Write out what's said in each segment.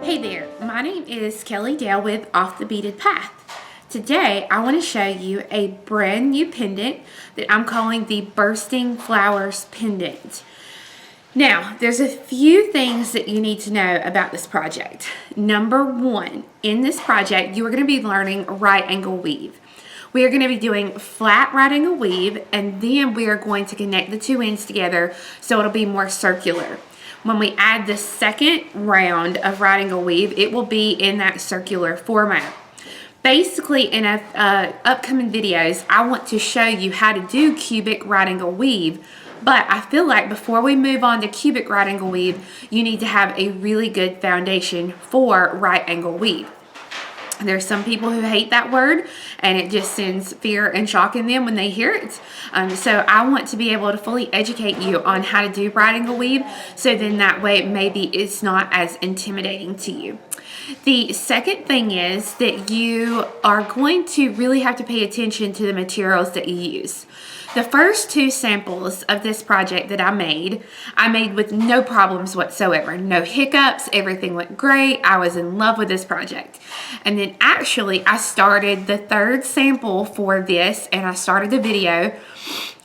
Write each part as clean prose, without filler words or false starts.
Hey there, my name is Kelly Dale with Off the Beaded Path. Today I want to show you a brand new pendant that I'm calling the Bursting Flowers Pendant. Now, there's a few things that you need to know about this project. Number one, in this project you are going to be learning right angle weave. We are going to be doing flat right angle weave, and then we are going to connect the two ends together so it'll be more circular. When we add the second round of right angle weave, it will be in that circular format. Basically, in upcoming videos, I want to show you how to do cubic right angle weave, but I feel like before we move on to cubic right angle weave, you need to have a really good foundation for right angle weave. There's some people who hate that word, and it just sends fear and shock in them when they hear it. So I want to be able to fully educate you on how to do right angle weave, so then that way maybe it's not as intimidating to you. The second thing is that you are going to really have to pay attention to the materials that you use. The first two samples of this project that I made with no problems whatsoever. No hiccups, everything went great. I was in love with this project. And then actually I started the third sample for this, and I started the video,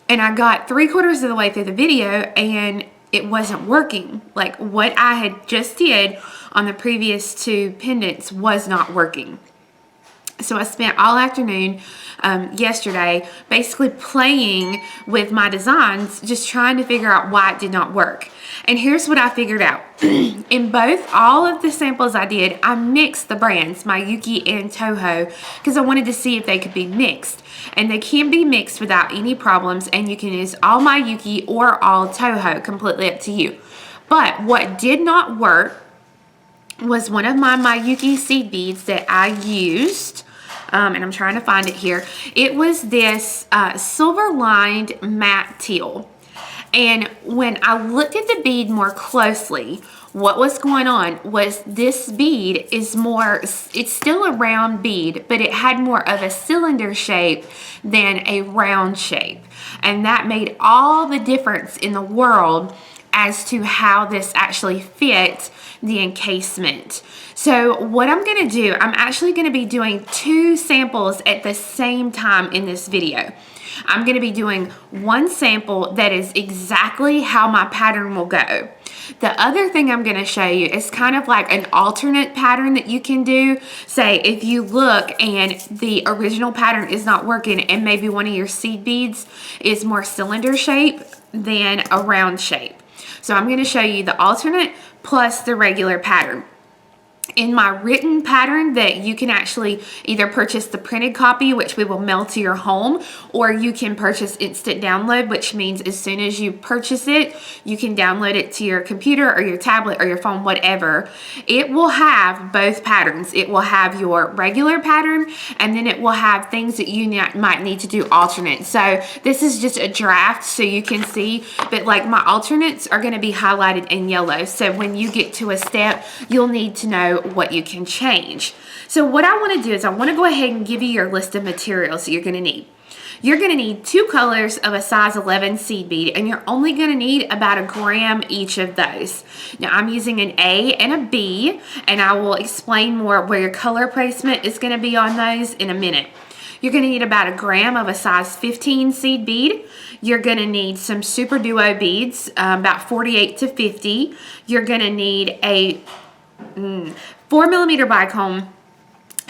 and I got 3/4 of the way through the video and it wasn't working. Like what I had just did on the previous two pendants was not working. So I spent all afternoon yesterday basically playing with my designs, just trying to figure out why it did not work. And here's what I figured out. In all of the samples I did, I mixed the brands, Miyuki and Toho, because I wanted to see if they could be mixed. And they can be mixed without any problems, and you can use all Miyuki or all Toho, completely up to you. But what did not work was one of my Miyuki seed beads that I used, and I'm trying to find it here. It was this silver lined matte teal. And when I looked at the bead more closely, what was going on was this bead is it's still a round bead, but it had more of a cylinder shape than a round shape. And that made all the difference in the world as to how this actually fit the encasement. So what I'm going to do, I'm actually going to be doing two samples at the same time in this video. I'm going to be doing one sample that is exactly how my pattern will go. The other thing I'm going to show you is kind of like an alternate pattern that you can do. Say if you look and the original pattern is not working, and maybe one of your seed beads is more cylinder shape than a round shape. So I'm going to show you the alternate plus the regular pattern. In my written pattern that you can actually either purchase the printed copy, which we will mail to your home, or you can purchase instant download, which means as soon as you purchase it, you can download it to your computer or your tablet or your phone, whatever. It will have both patterns. It will have your regular pattern, and then it will have things that you might need to do alternate. So this is just a draft so you can see, but like my alternates are going to be highlighted in yellow. So when you get to a step, you'll need to know what you can change. So what I want to do is I want to go ahead and give you your list of materials that you're going to need. You're going to need 2 colors of a size 11 seed bead, and you're only going to need about 1 gram each of those. Now I'm using an A and a B, and I will explain more where your color placement is going to be on those in a minute. You're going to need about 1 gram of a size 15 seed bead. You're going to need some Super Duo beads, about 48 to 50. You're going to need a 4mm bicone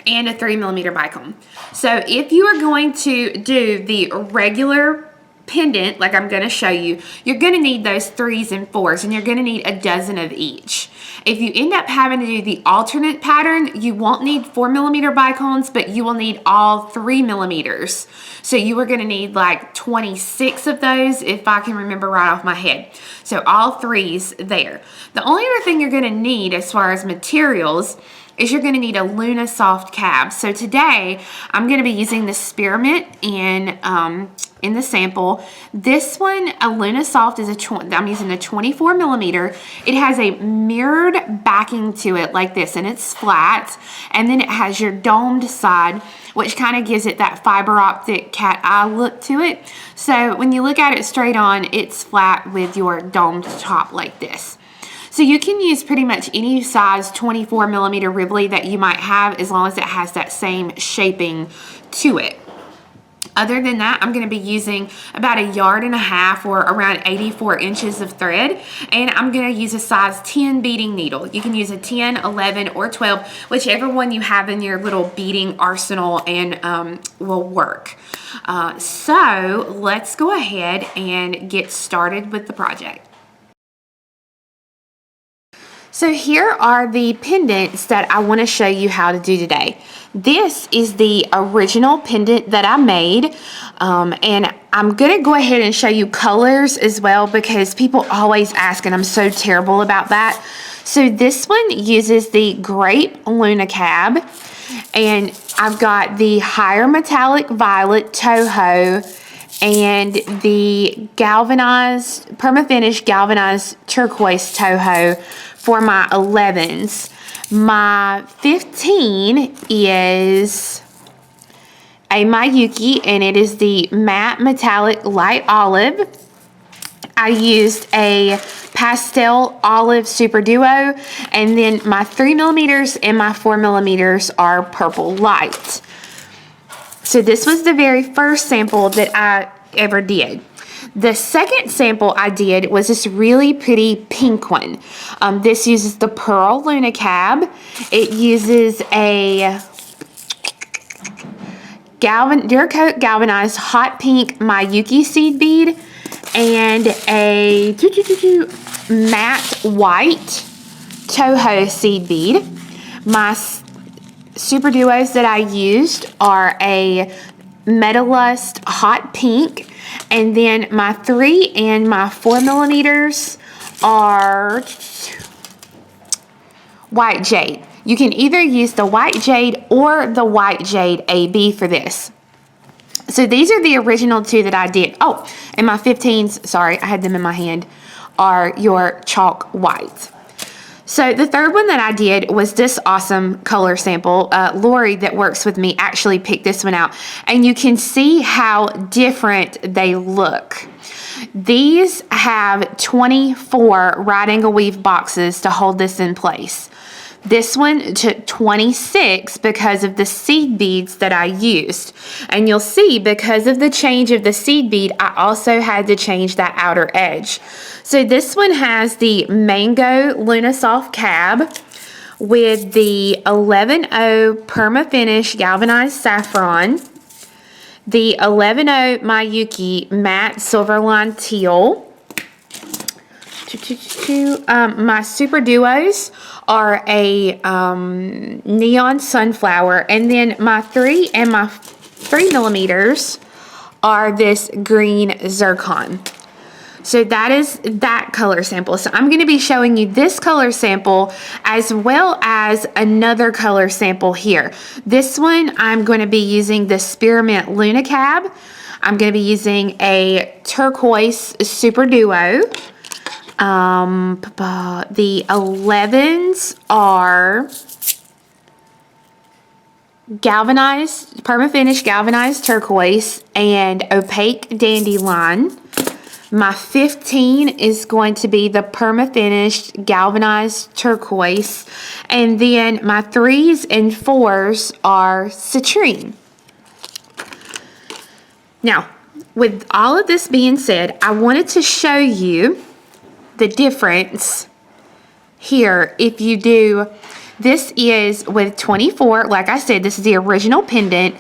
and a 3mm bicone. So if you are going to do the regular pendant like I'm going to show you, you're going to need those 3s and 4s, and you're going to need a dozen of each. If you end up having to do the alternate pattern, you won't need 4mm bicones, but you will need all 3mm. So you are going to need like 26 of those, if I can remember right off my head. So all 3s there. The only other thing you're going to need as far as materials is you're going to need a Luna Soft cab. So today I'm going to be using the spearmint in the sample. This one, a Luna Soft, is I'm using the 24mm. It has a mirrored backing to it like this, and it's flat, and then it has your domed side, which kind of gives it that fiber optic cat eye look to it. So when you look at it straight on, it's flat with your domed top like this. So you can use pretty much any size 24 millimeter Ribley that you might have, as long as it has that same shaping to it. Other than that, I'm going to be using about 1.5 yards or around 84 inches of thread, and I'm going to use a size 10 beading needle. You can use a 10, 11, or 12, whichever one you have in your little beading arsenal, and will work. So let's go ahead and get started with the project. So here are the pendants that I want to show you how to do today. This is the original pendant that I made, and I'm going to go ahead and show you colors as well, because people always ask and I'm so terrible about that. So this one uses the Grape Luna Cab, and I've got the higher metallic violet Toho and the galvanized, perma-finish galvanized turquoise Toho for my 11s. My 15 is a Miyuki, and it is the matte metallic light olive. I used a pastel olive super duo, and then my 3 millimeters and my 4 millimeters are purple light. So this was the very first sample that I ever did. The second sample I did was this really pretty pink one. This uses the Pearl Luna Cab. It uses a Duracoat galvanized hot pink Miyuki seed bead and a matte white Toho seed bead. My super duos that I used are a Metalust hot pink, and then my 3 and my 4 millimeters are white jade. You can either use the white jade or the white jade AB for this. So these are the original two that I did. Oh, and my 15s, sorry, I had them in my hand, are your chalk white. So the third one that I did was this awesome color sample. Lori, that works with me, actually picked this one out, and you can see how different they look. These have 24 right angle weave boxes to hold this in place. This one took 26 because of the seed beads that I used. And you'll see, because of the change of the seed bead, I also had to change that outer edge. So this one has the Mango Luna Soft Cab with the 11.0 Perma Finish Galvanized Saffron, the 11.0 Miyuki Matte Silverline Teal. My super duos are a neon sunflower, and then my 3 and my 3 millimeters are this green zircon. So that is that color sample. So I'm going to be showing you this color sample as well as another color sample here. This one I'm going to be using the Spearmint Luna Cab. I'm going to be using a turquoise super duo. The 11s are galvanized, perma-finish galvanized turquoise and opaque dandelion. My 15 is going to be the perma-finished galvanized turquoise, and then my 3s and 4s are citrine. Now, with all of this being said, I wanted to show you the difference here. If you do, this is with 24, like I said, this is the original pendant.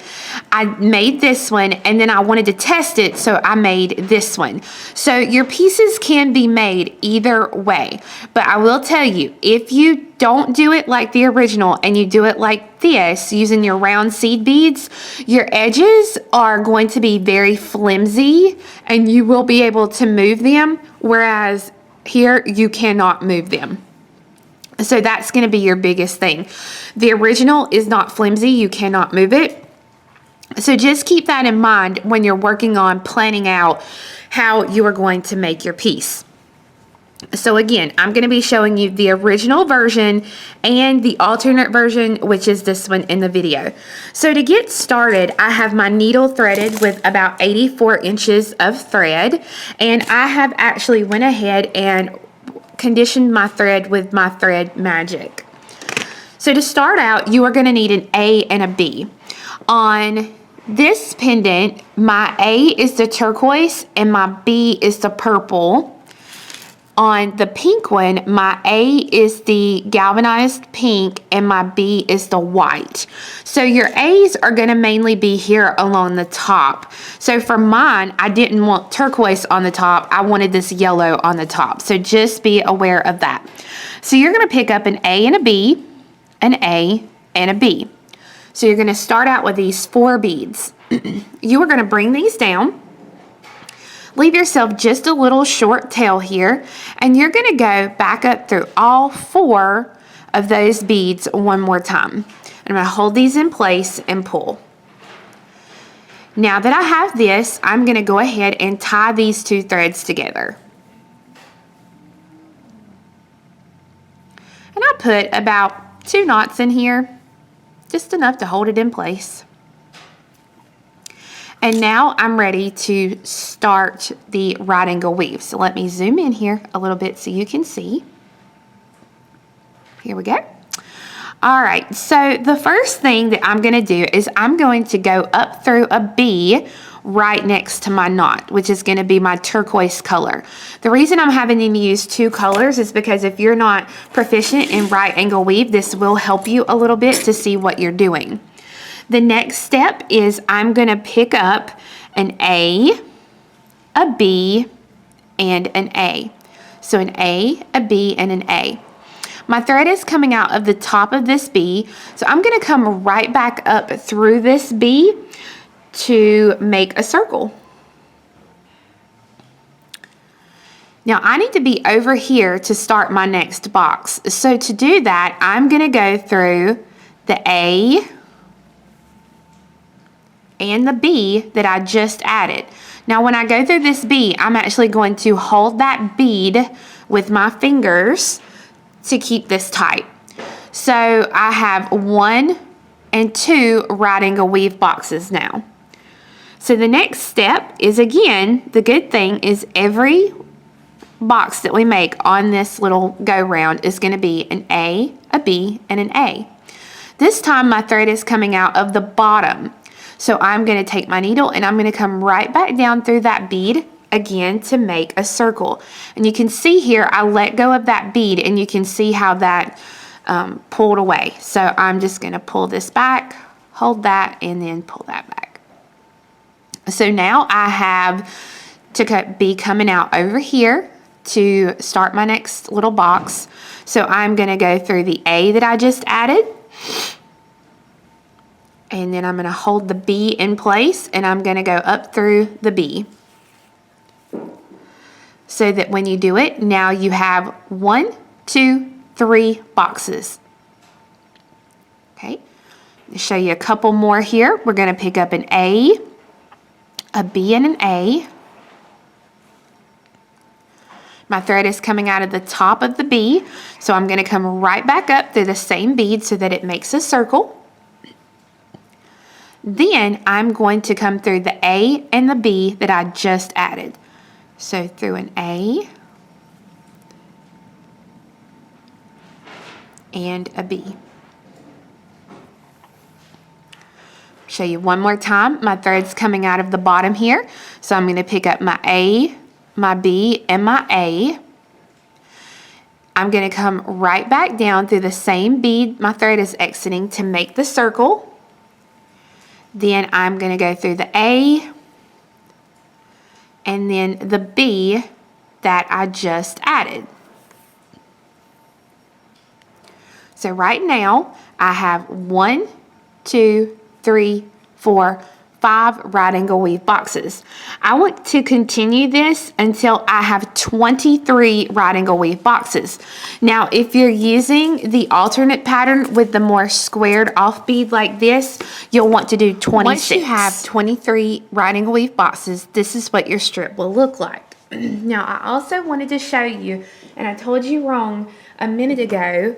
I made this one, and then I wanted to test it, so I made this one. So your pieces can be made either way, but I will tell you, if you don't do it like the original and you do it like this, using your round seed beads, your edges are going to be very flimsy and you will be able to move them, whereas here you cannot move them. So that's going to be your biggest thing. The original is not flimsy, you cannot move it. So just keep that in mind when you're working on planning out how you are going to make your piece. So again, I'm going to be showing you the original version and the alternate version, which is this one in the video. So to get started, I have my needle threaded with about 84 inches of thread, and I have actually went ahead and conditioned my thread with my thread magic. So to start out, you are going to need an A and a B. On this pendant, my A is the turquoise and my B is the purple. On the pink one, my A is the galvanized pink and my B is the white. So your A's are going to mainly be here along the top. So for mine, I didn't want turquoise on the top. I wanted this yellow on the top. So just be aware of that. So you're going to pick up an A and a B, an A and a B. So you're going to start out with these 4 beads. You are going to bring these down. Leave yourself just a little short tail here, and you're going to go back up through all 4 of those beads one more time. I'm going to hold these in place and pull. Now that I have this, I'm going to go ahead and tie these 2 threads together. And I put about 2 knots in here, just enough to hold it in place. And now I'm ready to start the right angle weave. So let me zoom in here a little bit so you can see. Here we go. All right, so the first thing that I'm going to do is I'm going to go up through a B right next to my knot, which is going to be my turquoise color. The reason I'm having them use 2 colors is because if you're not proficient in right angle weave, this will help you a little bit to see what you're doing. The next step is I'm going to pick up an A, a B, and an A. So an A, a B, and an A. My thread is coming out of the top of this B, so I'm going to come right back up through this B to make a circle. Now I need to be over here to start my next box. So to do that, I'm going to go through the A and the B that I just added. Now when I go through this B, I'm actually going to hold that bead with my fingers to keep this tight. So I have 1 and 2 right angle weave boxes now. So the next step is, again, the good thing is every box that we make on this little go round is going to be an A, a B, and an A. This time my thread is coming out of the bottom. So I'm going to take my needle and I'm going to come right back down through that bead again to make a circle. And you can see here I let go of that bead and you can see how that pulled away. So I'm just going to pull this back, hold that, and then pull that back. So now I have to be coming out over here to start my next little box. So I'm going to go through the A that I just added. And then I'm going to hold the B in place and I'm going to go up through the B. So that when you do it, now you have 1, 2, 3 boxes. Okay, I'll show you a couple more here. We're going to pick up an A, a B, and an A. My thread is coming out of the top of the B, so I'm going to come right back up through the same bead so that it makes a circle. Then I'm going to come through the A and the B that I just added. So through an A and a B. Show you one more time. My thread's coming out of the bottom here. So I'm going to pick up my A, my B, and my A. I'm going to come right back down through the same bead my thread is exiting to make the circle. Then I'm going to go through the A and then the B that I just added. So right now I have 1, 2, 3, 4, 5 right angle weave boxes. I want to continue this until I have 23 right angle weave boxes. Now, if you're using the alternate pattern with the more squared off bead like this, you'll want to do 26. Once you have 23 right angle weave boxes, this is what your strip will look like. Now, I also wanted to show you, and I told you wrong a minute ago,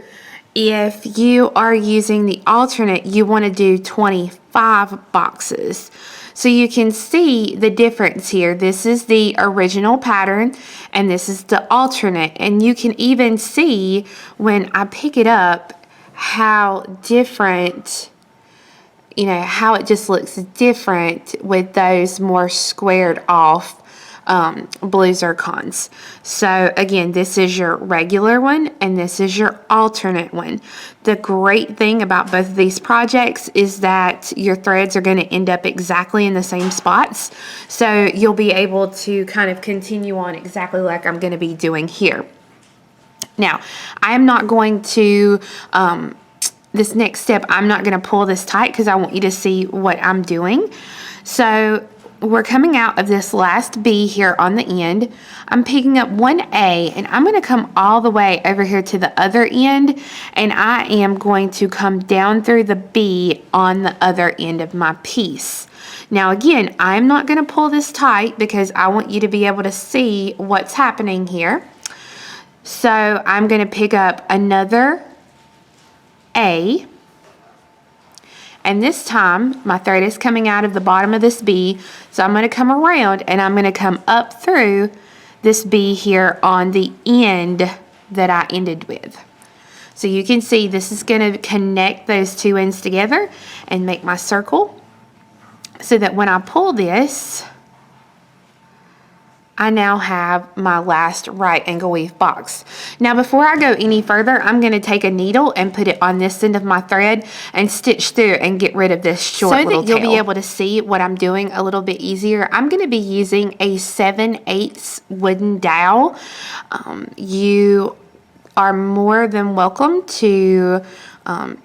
If you are using the alternate, you want to do 25 boxes. So you can see the difference here. This is the original pattern and this is the alternate. And you can even see when I pick it up how different, you know, how it just looks different with those more squared off blue zircons. So again, this is your regular one and this is your alternate one. The great thing about both of these projects is that your threads are going to end up exactly in the same spots. So you'll be able to kind of continue on exactly like I'm going to be doing here. Now, I am not going to, this next step, I'm not going to pull this tight because I want you to see what I'm doing. So we're coming out of this last B here on the end. I'm picking up one A and I'm going to come all the way over here to the other end, and I am going to come down through the B on the other end of my piece. Now again, I'm not going to pull this tight because I want you to be able to see what's happening here. So I'm going to pick up another A. And this time, my thread is coming out of the bottom of this B, so I'm going to come around and I'm going to come up through this B here on the end that I ended with. So you can see this is going to connect those two ends together and make my circle so that when I pull this, I now have my last right angle weave box. Now before I go any further, I'm going to take a needle and put it on this end of my thread and stitch through and get rid of this short little tail. So that you'll be able to see what I'm doing a little bit easier, I'm going to be using a 7/8 wooden dowel. You are more than welcome to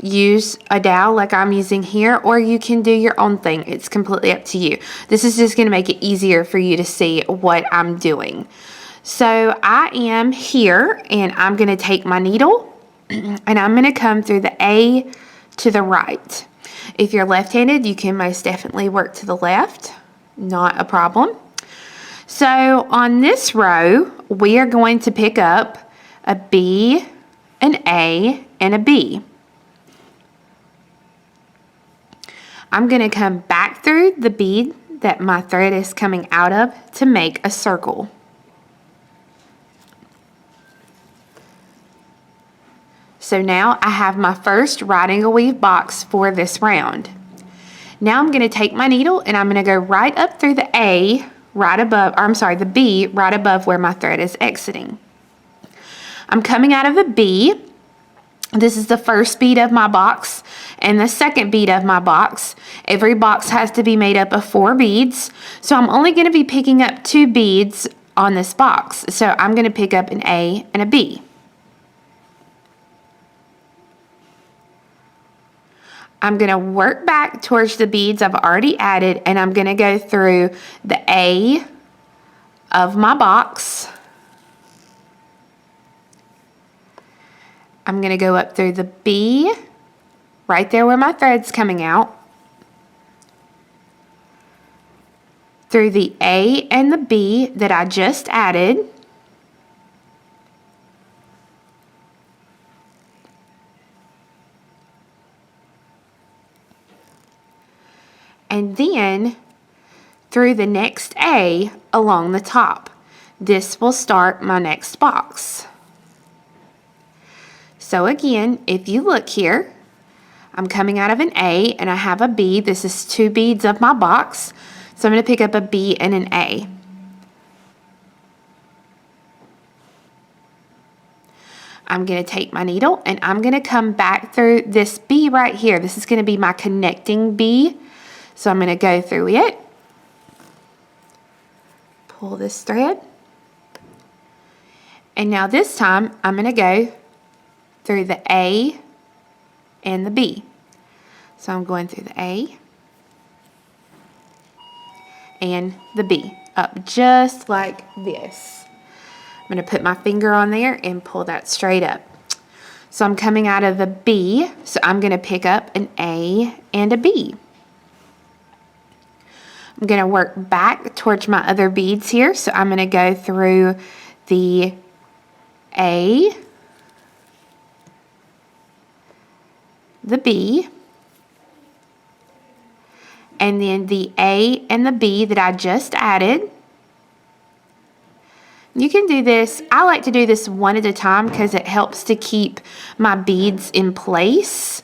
use a dowel like I'm using here, or you can do your own thing. It's completely up to you. This is just going to make it easier for you to see what I'm doing. So I am here and I'm going to take my needle and I'm going to come through the A to the right. If you're left-handed, you can most definitely work to the left. Not a problem. So on this row, we are going to pick up a B, an A, and a B. I'm going to come back through the bead that my thread is coming out of to make a circle. So now I have my first right angle weave box for this round. Now I'm going to take my needle and I'm going to go right up through the A right above, or I'm sorry, the B right above where my thread is exiting. I'm coming out of the B. This is the first bead of my box and the second bead of my box. Every box has to be made up of 4 beads. So I'm only going to be picking up 2 beads on this box. So I'm going to pick up an A and a B. I'm going to work back towards the beads I've already added, and I'm going to go through the A of my box. I'm going to go up through the B, right there where my thread's coming out, through the A and the B that I just added, and then through the next A along the top. This will start my next box. So again, if you look here, I'm coming out of an A and I have a B. This is 2 beads of my box. So I'm going to pick up a B and an A. I'm going to take my needle and I'm going to come back through this B right here. This is going to be my connecting B. So I'm going to go through it. Pull this thread. And now this time I'm going to go through the A and the B. So I'm going through the A and the B up just like this. I'm going to put my finger on there and pull that straight up. So I'm coming out of the B, so I'm going to pick up an A and a B. I'm going to work back towards my other beads here, so I'm going to go through the A the B, and then the A and the B that I just added. You can do this, I like to do this one at a time because it helps to keep my beads in place.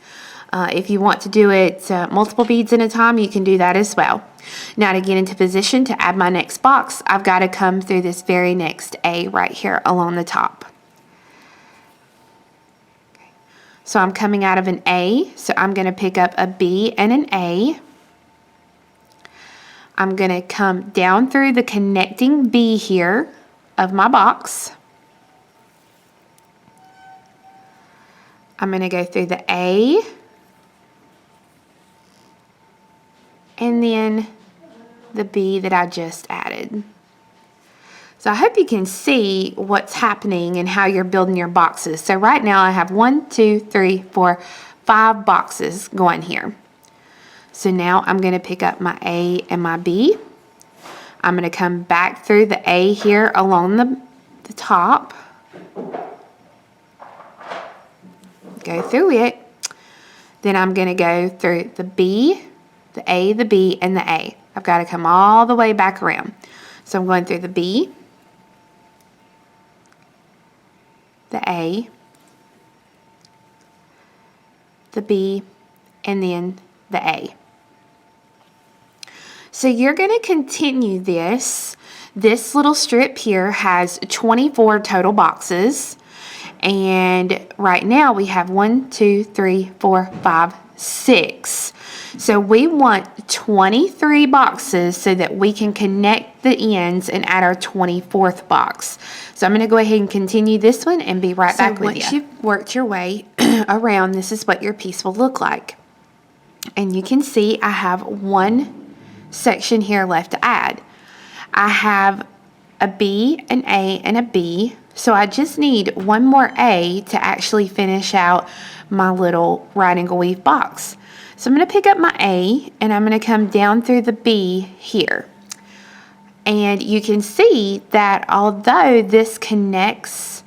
If you want to do it multiple beads at a time, you can do that as well. Now to get into position to add my next box, I've got to come through this very next A right here along the top. So I'm coming out of an A, so I'm going to pick up a B and an A. I'm going to come down through the connecting B here of my box. I'm going to go through the A, and then the B that I just added. So I hope you can see what's happening and how you're building your boxes. So right now I have 1, 2, 3, 4, 5 boxes going here. So now I'm going to pick up my A and my B. I'm going to come back through the A here along the top. Go through it. Then I'm going to go through the B, the A, the B, and the A. I've got to come all the way back around. So I'm going through the B, the A, the B, and then the A. So you're going to continue this. This little strip here has 24 total boxes. And right now we have 1, 2, 3, 4, 5, 6. So we want 23 boxes so that we can connect the ends and add our 24th box. So I'm going to go ahead and continue this one and be right back with you. Once you've worked your way around, this is what your piece will look like. And you can see I have one section here left to add. I have a B, an A, and a B. So I just need one more A to actually finish out my little right angle weave box. So I'm going to pick up my A and I'm going to come down through the B here. And you can see that although this connects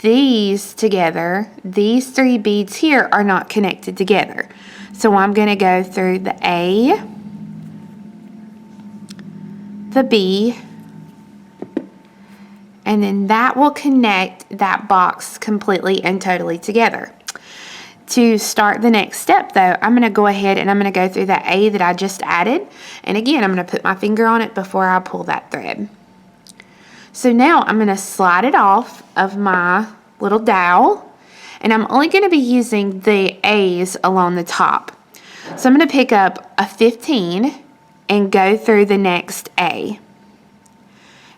these together, these 3 beads here are not connected together. So I'm going to go through the A, the B, and then that will connect that box completely and totally together. To start the next step though, I'm going to go ahead and I'm going to go through that A that I just added, and again I'm going to put my finger on it before I pull that thread. So now I'm going to slide it off of my little dowel, and I'm only going to be using the A's along the top. So I'm going to pick up a 15 and go through the next A,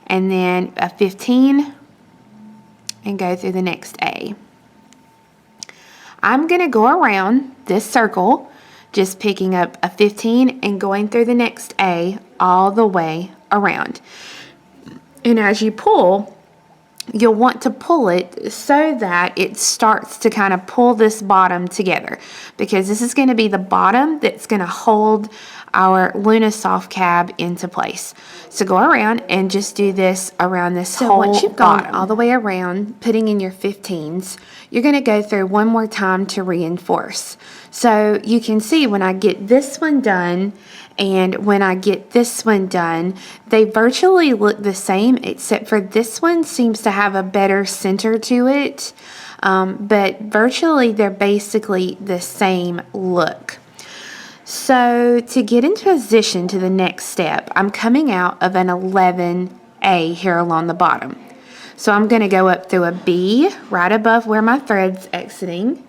and then a 15 and go through the next A. I'm going to go around this circle just picking up a 15 and going through the next A all the way around. And as you pull, you'll want to pull it so that it starts to kind of pull this bottom together, because this is going to be the bottom that's going to hold our Luna soft cab into place. So go around and just do this around this whole bottom. So once you've gone all the way around, putting in your 15s, you're going to go through one more time to reinforce. So you can see when I get this one done and when I get this one done, they virtually look the same, except for this one seems to have a better center to it. But virtually they're basically the same look. So to get into position to the next step, I'm coming out of an 11A here along the bottom. So I'm going to go up through a B right above where my thread's exiting.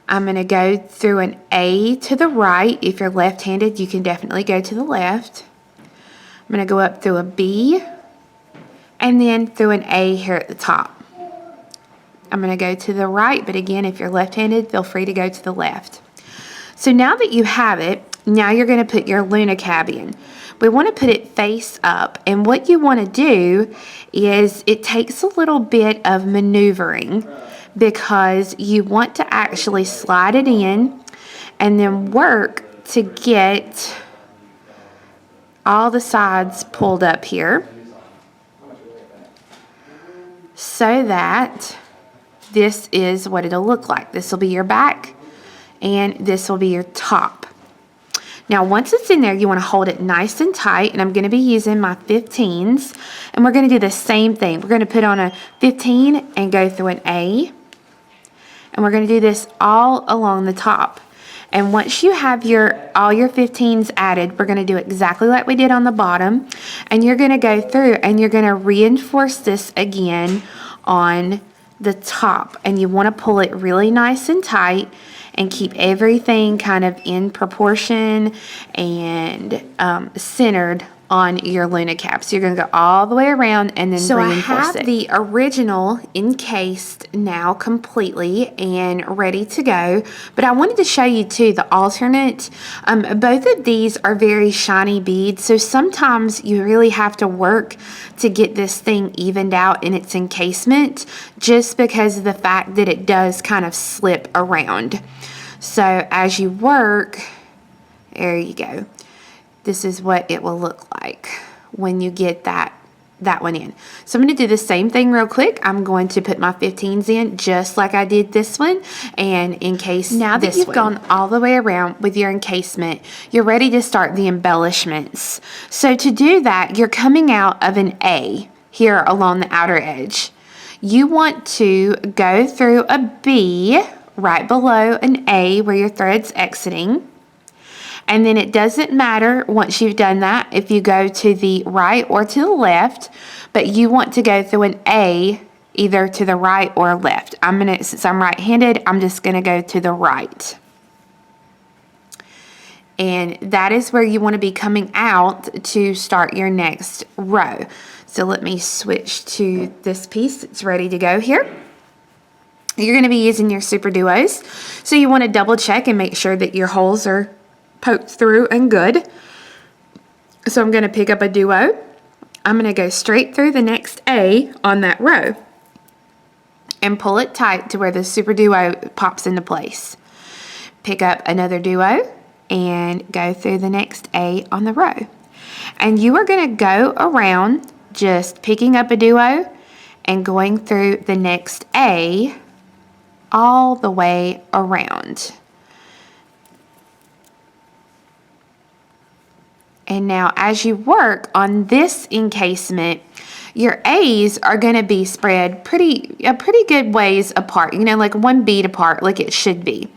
I'm going to go through an A to the right. If you're left-handed, you can definitely go to the left. I'm going to go up through a B and then through an A here at the top. I'm going to go to the right, but again, if you're left-handed, feel free to go to the left. So now that you have it, now you're going to put your Luna cab in. We want to put it face up, and what you want to do is it takes a little bit of maneuvering, because you want to actually slide it in and then work to get all the sides pulled up here so that this is what it'll look like. This will be your back. and this will be your top. Now, once it's in there, you want to hold it nice and tight, and I'm going to be using my 15s, and we're going to do the same thing. We're going to put on a 15 and go through an A, and we're going to do this all along the top. And once you have all your 15s added, we're going to do exactly like we did on the bottom, and you're going to go through and you're going to reinforce this again on the top, and you want to pull it really nice and tight and keep everything kind of in proportion and centered on your Luna cap. So you're going to go all the way around and then reinforce it. So I have the original encased now completely and ready to go, but I wanted to show you too the alternate. Both of these are very shiny beads, so sometimes you really have to work to get this thing evened out in its encasement, just because of the fact that it does kind of slip around. So as you work, there you go. This is what it will look like when you get that one in. So I'm going to do the same thing real quick. I'm going to put my 15s in just like I did this one and encase this one. Now that you've gone all the way around with your encasement, you're ready to start the embellishments. So to do that, you're coming out of an A here along the outer edge. You want to go through a B right below an A where your thread's exiting. And then it doesn't matter once you've done that if you go to the right or to the left, but you want to go through an A either to the right or left. Since I'm right-handed, I'm just gonna go to the right. And that is where you want to be coming out to start your next row. So let me switch to this piece. It's ready to go here. You're going to be using your super duos. So you want to double check and make sure that your holes are poked through and good. So I'm going to pick up a duo. I'm going to go straight through the next A on that row and pull it tight to where the super duo pops into place. Pick up another duo and go through the next A on the row. And you are going to go around just picking up a duo and going through the next A all the way around. And now as you work on this encasement, your A's are going to be spread pretty good ways apart, like one bead apart like it should be.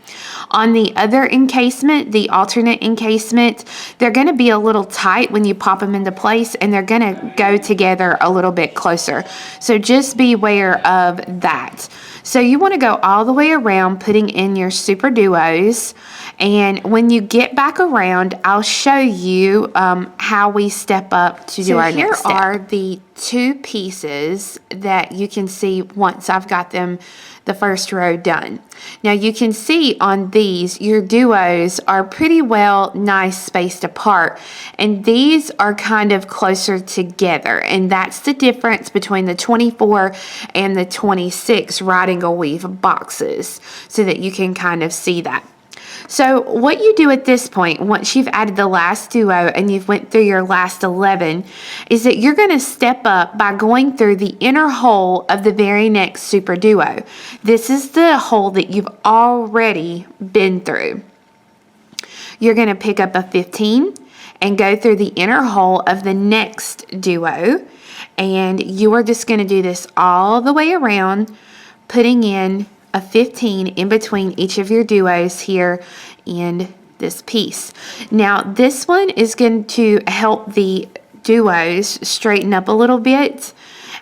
On the other encasement, the alternate encasement, they're going to be a little tight when you pop them into place, and they're going to go together a little bit closer. So just be aware of that. So you want to go all the way around putting in your super duos, and when you get back around, I'll show you how we step up to do our next step. Here are the two pieces that you can see once I've got them the first row done. Now you can see on these, your duos are pretty well nice spaced apart, and these are kind of closer together, and that's the difference between the 24 and the 26 right angle weave boxes, so that you can kind of see that. So what you do at this point, once you've added the last duo and you've went through your last 11, is that you're going to step up by going through the inner hole of the very next super duo. This is the hole that you've already been through. You're going to pick up a 15 and go through the inner hole of the next duo, and you are just going to do this all the way around, putting in a 15 in between each of your duos here in this piece. Now this one is going to help the duos straighten up a little bit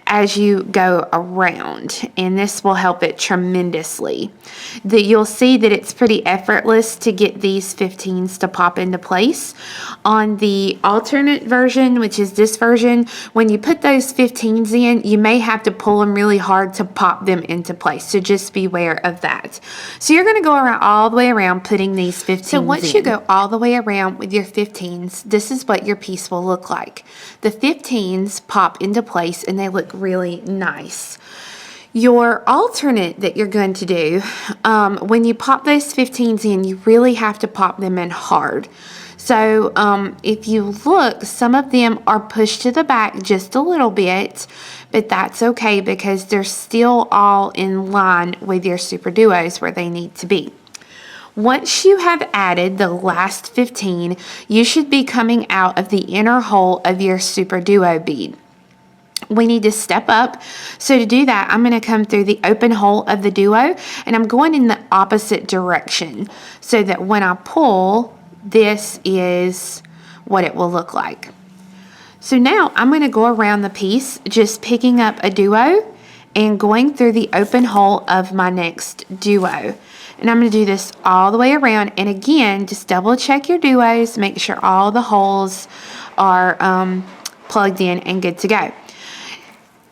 as you go around, and this will help it tremendously. You'll see that it's pretty effortless to get these 15s to pop into place. On the alternate version, which is this version, when you put those 15s in, you may have to pull them really hard to pop them into place, so just be aware of that. So you're going to go around all the way around putting these 15s in. So once you go all the way around with your 15s, this is what your piece will look like. The 15s pop into place and they look really nice. Your alternate that you're going to do, when you pop those 15s in, you really have to pop them in hard. So if you look, some of them are pushed to the back just a little bit, but that's okay because they're still all in line with your super duos where they need to be. Once you have added the last 15, you should be coming out of the inner hole of your super duo bead. We need to step up. So to do that, I'm going to come through the open hole of the duo, and I'm going in the opposite direction so that when I pull, this is what it will look like. So now I'm going to go around the piece, just picking up a duo and going through the open hole of my next duo. And I'm going to do this all the way around. And again, just double check your duos, make sure all the holes are plugged in and good to go.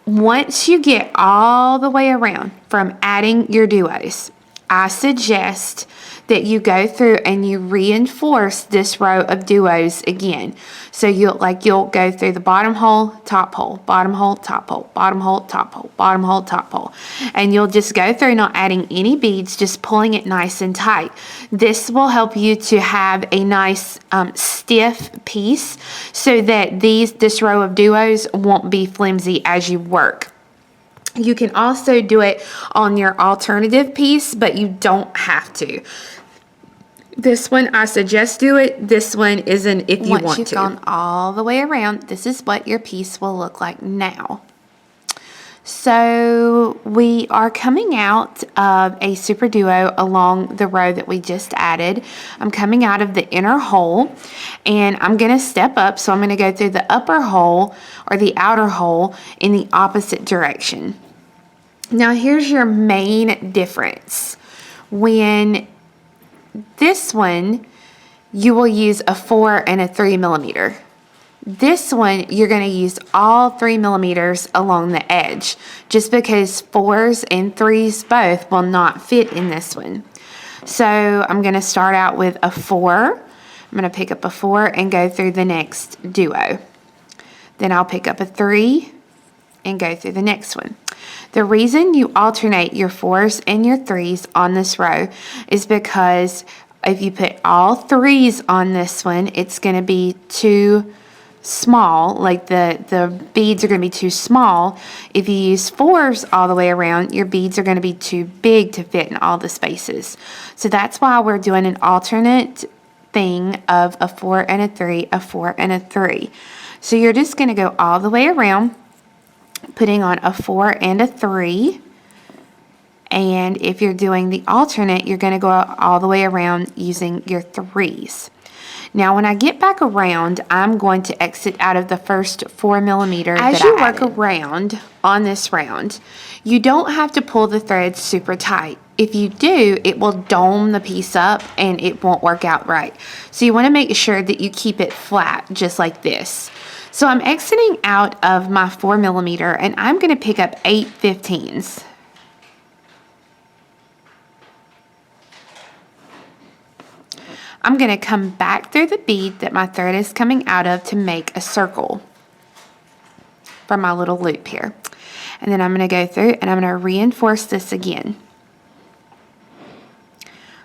Once you get all the way around from adding your duos, I suggest that you go through and you reinforce this row of duos again. So you'll go through the bottom hole, top hole, bottom hole, top hole, bottom hole, top hole, bottom hole, top hole. And you'll just go through not adding any beads, just pulling it nice and tight. This will help you to have a nice stiff piece so that this row of duos won't be flimsy as you work. You can also do it on your alternative piece, but you don't have to. This one, I suggest do it. This one isn't if you want to. Once you've gone all the way around, this is what your piece will look like now. So we are coming out of a super duo along the row that we just added. I'm coming out of the inner hole, and I'm going to step up. So I'm going to go through the upper hole or the outer hole in the opposite direction. Now here's your main difference. When this one, you will use a 4 and a 3 millimeter. This one, you're going to use all 3 millimeters along the edge, just because 4s and 3s both will not fit in this one. So I'm going to start out with a 4. I'm going to pick up a 4 and go through the next duo. Then I'll pick up a 3 and go through the next one. The reason you alternate your 4s and your 3s on this row is because if you put all 3s on this one, it's going to be too small, like the beads are going to be too small. If you use 4s all the way around, your beads are going to be too big to fit in all the spaces. So that's why we're doing an alternate thing of a 4 and a 3, a 4 and a 3. So you're just going to go all the way around, putting on a 4 and a 3, and if you're doing the alternate, you're going to go all the way around using your 3s. Now when I get back around, I'm going to exit out of the first 4 millimeter that I added. As you work around on this round, you don't have to pull the threads super tight. If you do, it will dome the piece up and it won't work out right. So you want to make sure that you keep it flat, just like this. So I'm exiting out of my 4 millimeter, and I'm going to pick up 8 15s. I'm going to come back through the bead that my thread is coming out of to make a circle for my little loop here. And then I'm going to go through and I'm going to reinforce this again.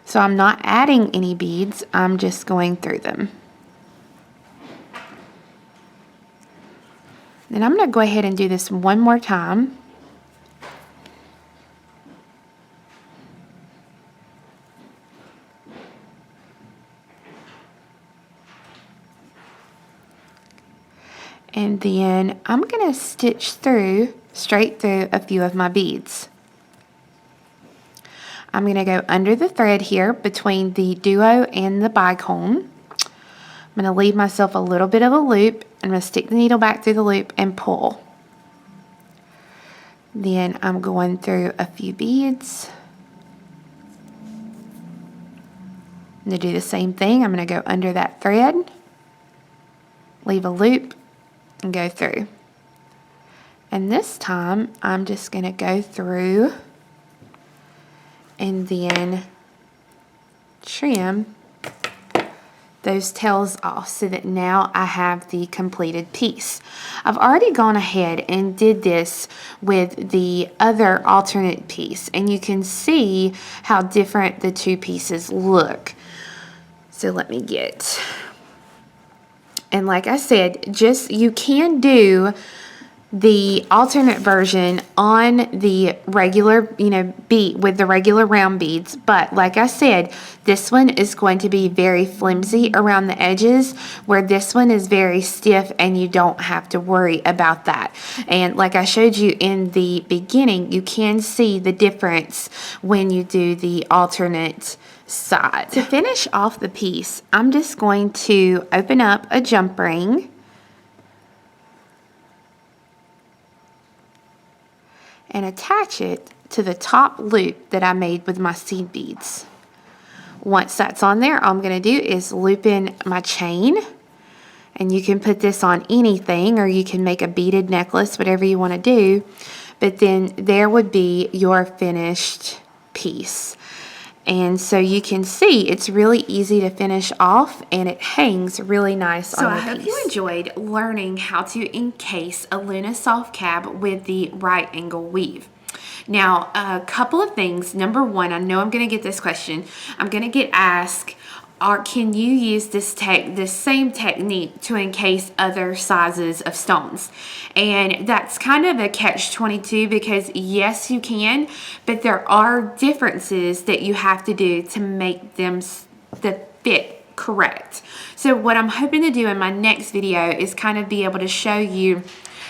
So I'm not adding any beads, I'm just going through them. Then I'm going to go ahead and do this one more time. And then I'm going to stitch straight through a few of my beads. I'm going to go under the thread here between the duo and the bicone. I'm going to leave myself a little bit of a loop. I'm going to stick the needle back through the loop and pull. Then I'm going through a few beads. I'm going to do the same thing. I'm going to go under that thread, leave a loop, and go through. And this time I'm just going to go through and then trim those tails off so that now I have the completed piece. I've already gone ahead and did this with the other alternate piece, and you can see how different the two pieces look. So let me get, and like I said, you can do the alternate version on the regular, bead with the regular round beads. But like I said, this one is going to be very flimsy around the edges, where this one is very stiff and you don't have to worry about that. And like I showed you in the beginning, you can see the difference when you do the alternate side. To finish off the piece, I'm just going to open up a jump ring and attach it to the top loop that I made with my seed beads. Once that's on there, all I'm going to do is loop in my chain, and you can put this on anything, or you can make a beaded necklace, whatever you want to do. But then there would be your finished piece. And so you can see it's really easy to finish off, and it hangs really nice on the piece. So I hope you enjoyed learning how to encase a Luna Soft Cab with the right angle weave. Now, a couple of things. Number one, I know I'm going to get this question. I'm going to get asked, can you use this same technique to encase other sizes of stones? And that's kind of a catch-22, because yes, you can, but there are differences that you have to do to make them the fit correct. So what I'm hoping to do in my next video is kind of be able to show you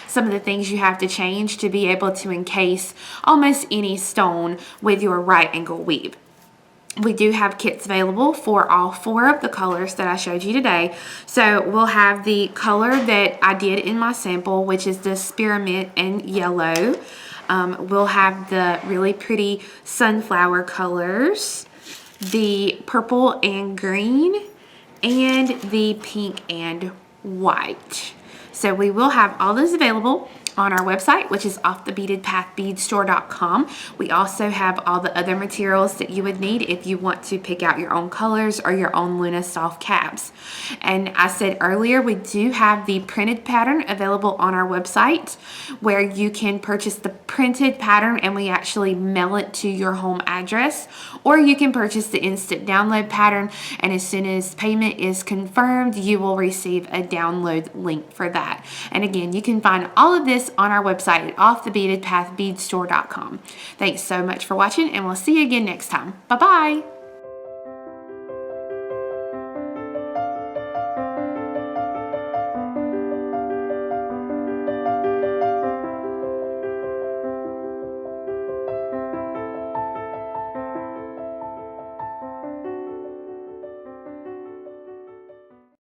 some of the things you have to change to be able to encase almost any stone with your right angle weave. We do have kits available for all 4 of the colors that I showed you today. So we'll have the color that I did in my sample, which is the spearmint and yellow. We'll have the really pretty sunflower colors, the purple and green, and the pink and white. So we will have all those available on our website, which is offthebeadedpathbeadstore.com. We also have all the other materials that you would need if you want to pick out your own colors or your own Luna Soft Cabs. And I said earlier, we do have the printed pattern available on our website, where you can purchase the printed pattern and we actually mail it to your home address, or you can purchase the instant download pattern, and as soon as payment is confirmed, you will receive a download link for that. And again, you can find all of this on our website at offthebeadedpathbeadstore.com. Thanks so much for watching, and we'll see you again next time. Bye-bye.